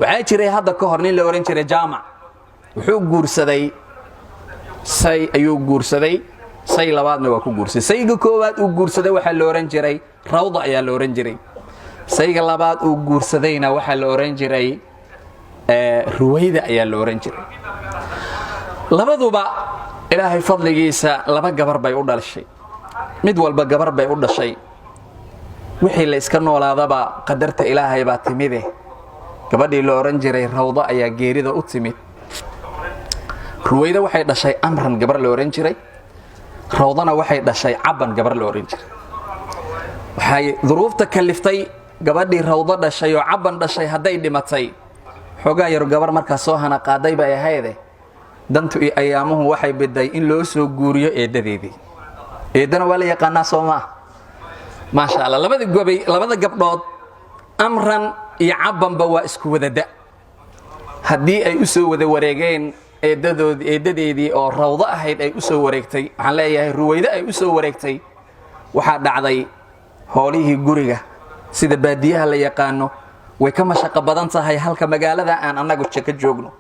waxaa jiray hadda ka hor nin la oran jiray jaamac wuxuu guursaday say ayuu guursaday say labaadna waa ku guursaday sayga koowaad uu guursaday waxa la oran jiray rawda ayaa la oran jiray sayga labaad uu guursadayna waxa la oran jiray ruwayda ayaa la oran jiray labaduba ilaahay fadligiisa laba gabar bay u dhashay mid walba gabar bay u dhashay wixii la iska noolaadaba qadarta ilaahay baa timide gabadhii la oran jiray rawda ayaa geerida u timid ruwayda waxay dhashay amran gabar la oran jiray rawdana waxay dhashay caban gabar la oran jiray waxay duruufta kaliftay gabadhii rawda dhashay oo caban dhashay haday dhimatay xogaa yar gabar marka soo hana qaaday bay ahayd dantu iyo ayaamuhu waxay biday in loo soo guuriyo eedadeedii eedana wala yaqaana Soomaa ma sha Allah labada gabdhood amran iyo cabanba waa isku wadada hadii ay u soo wada wareegeen eedadeedii oo rawda ahayd ay u soo wareegtay waxaan leeyahay ruwayda ay u soo wareegtay waxa dhacday hoolihii guriga sida baadiyaha la yaqaano way ka mashaqo badan tahay halka magaalada aan anagu ka joogno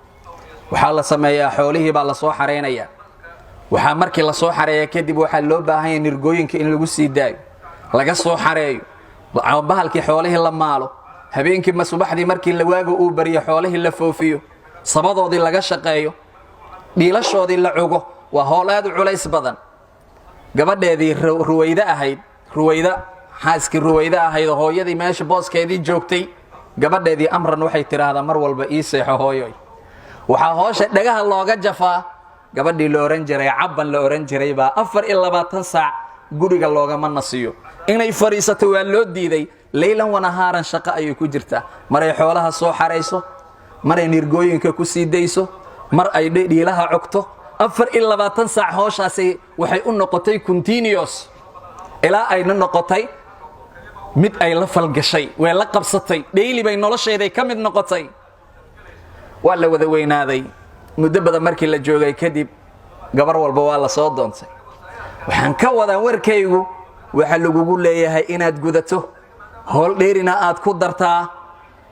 waxa la sameeyaa xoolihii baa la soo xareenaya waxa markii la soo xareeyo kadib waxa loo baahan yahay nirgooyinka in lagu sii daayo laga soo xareeyo bahalkii xoolihii la maalo habeenkii subaxdii markii la waago uu bariyo xoolihii la foofiyo sabadoodii laga shaqeeyo dhiilashoodii la cugo waa hool aad u culays badan gabadheedii ruwayda ahayd ruwayda xaaskii ruwayda ahayd hooyadii meesha booskeedii joogtay gabadheedii amran waxay tiraahdaa mar walba ii seexo hooyoy waxa hoosha dhagaha looga jafaa gabadhii la oran jiray caban la oran jiray baa 24 saac guriga looga manasiyo inay fariisato waa loo diiday leeylan wanahaaran shaqo ay ku jirtaa maray xoolaha soo xareyso maray nirgooyinka ku sii deyso mar ay dhiilaha cogto 24 saac hooshaasi waxay u noqotay continuous ilaa ay noqotay mid ay la falgashay way la qabsatay dheeli bay nolosheeday ka mid noqotay waa la wada weynaaday muddo badan markii la joogay kadib gabar walba waa la soo doontay waxaan ka wadaa warkaygu waxa lagu leeyahay inaad gudato hool dheerina aad ku dartaa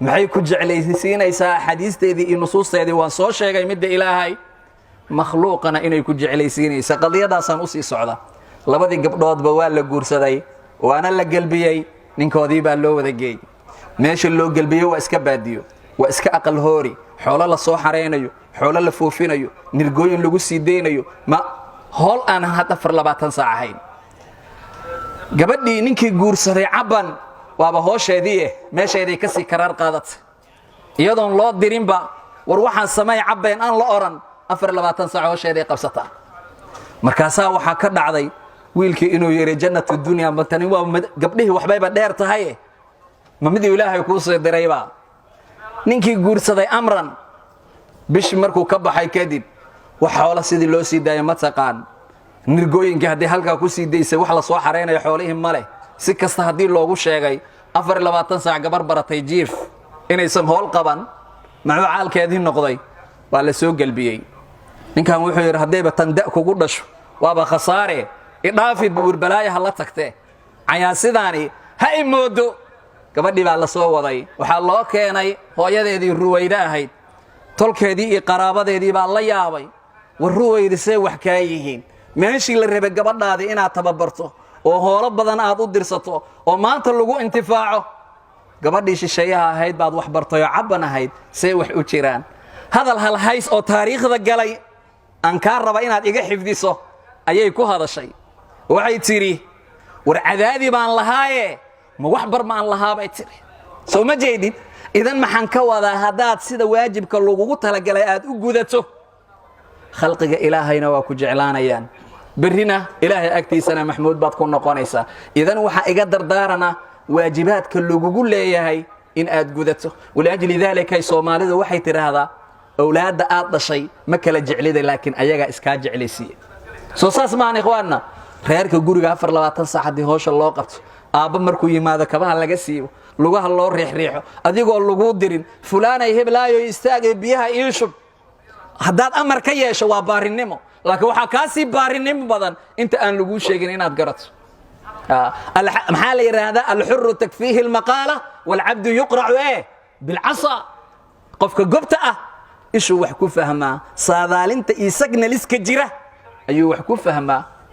maxay ku jeclaysiinaysaa xadiisteedii iyo nusuusteedii waan soo sheegay midda ilaahay makhluuqana inay ku jeclaysiinaysaa qadiyadaasan u sii socda labadii gabdhoodba waa la guursaday waana la galbiyay ninkoodii baa loo wada geeyay meesha loo galbiyo waa iska baadiyo waa iska aqal hoori xoolo la soo xareenayo xoolo la foofinayo nirgooyin lagu sii deynayo ma hool aan had 24 saac ahayn gabadhii ninkii guursaday caban waaba hoosheedii meesheedii ka sii karaar qaadatay iyadoon loo dirinba war waxaan sameey cabeen aan la oran 24 saac hoosheedii qabsata markaasa waxa ka dhacday wiilkii inuu yiri jannatu dunya matani waa gabdhihii waxbayba dheer tahay ma mid ilaahay ku soo dirayba ninkii guursaday amran bish markuu ka baxay kadib waxa xoolo sidii loo sii daayay ma taqaan nirgooyinka hadii halka ku sii deysay wax la soo xareenayo xoolihii male si kasta hadii loogu sheegay 24 saac gabar baratay jiif inaysan hool qaban macaalkeedii noqday waa la soo galbiyay ninkan wuxuu yiri hadayba tan da kugu dhasho waaba khasaare idaafi buur balaayaha la tagtay cayaasidaani ha imoodo gabadhii baa la soo waday waxa loo keenay hooyadeedii ruwayda ahayd tolkeedii iyo qaraabadeedii baa la yaabay war ruwaydisay wax ka yihiin meeshii la rabay gabadhaadii inaad tababarto oo hoolo badan aad u dirsato oo maanta lagu intifaaco gabadhii shisheeyaha ahayd baad wax bartay oo caban ahayd say wax u jiraan hadal hal hays oo taariikhda galay aan ka raba inaad iga xifdiso ayay ku hadashay waxay tiri war cadaadi baan lahaaye ma wax bar ma aan lahaabay tiri soo ma jeedid idan maxaan ka wadaa hadaad sida waajibka lagu talagalay aad u gudato khalqiga ilaahayna waa ku jeclaanayaan برنا إلهي أكتيسنا محمود باتكون نقونيسا إذن وحا إيقا دردارنا واجبات كل قول لي هاي إن آد قدته ولأجل ذلك هاي صومالي وحي ترى هذا أولاد آد شيء ما كلا جعلي لكن أيقا إسكا جعلي سي سوساس معنا إخواننا خيارك قولي غافر لو تنسى حدي هوش الله قبت آبا مركو يماذا كبها لغا سيو لغاها الله ريح ريحو أديقو اللغو ديرين فلانا يهب لا يستاقي بيها إيشب haddaad amar ka yeesho waa baarinimo laakiin waxa ka sii baarinimo badan inta aan lagu sheegin inaad garato maxaa la yiraahdaa al-hurru takfihi al-maqala wal-'abdu yuqra'u bil 'asa qofka gobta ah ishuu wax ku fahmaa saadaalinta iyo signaliska jira ayuu wax ku fahmaa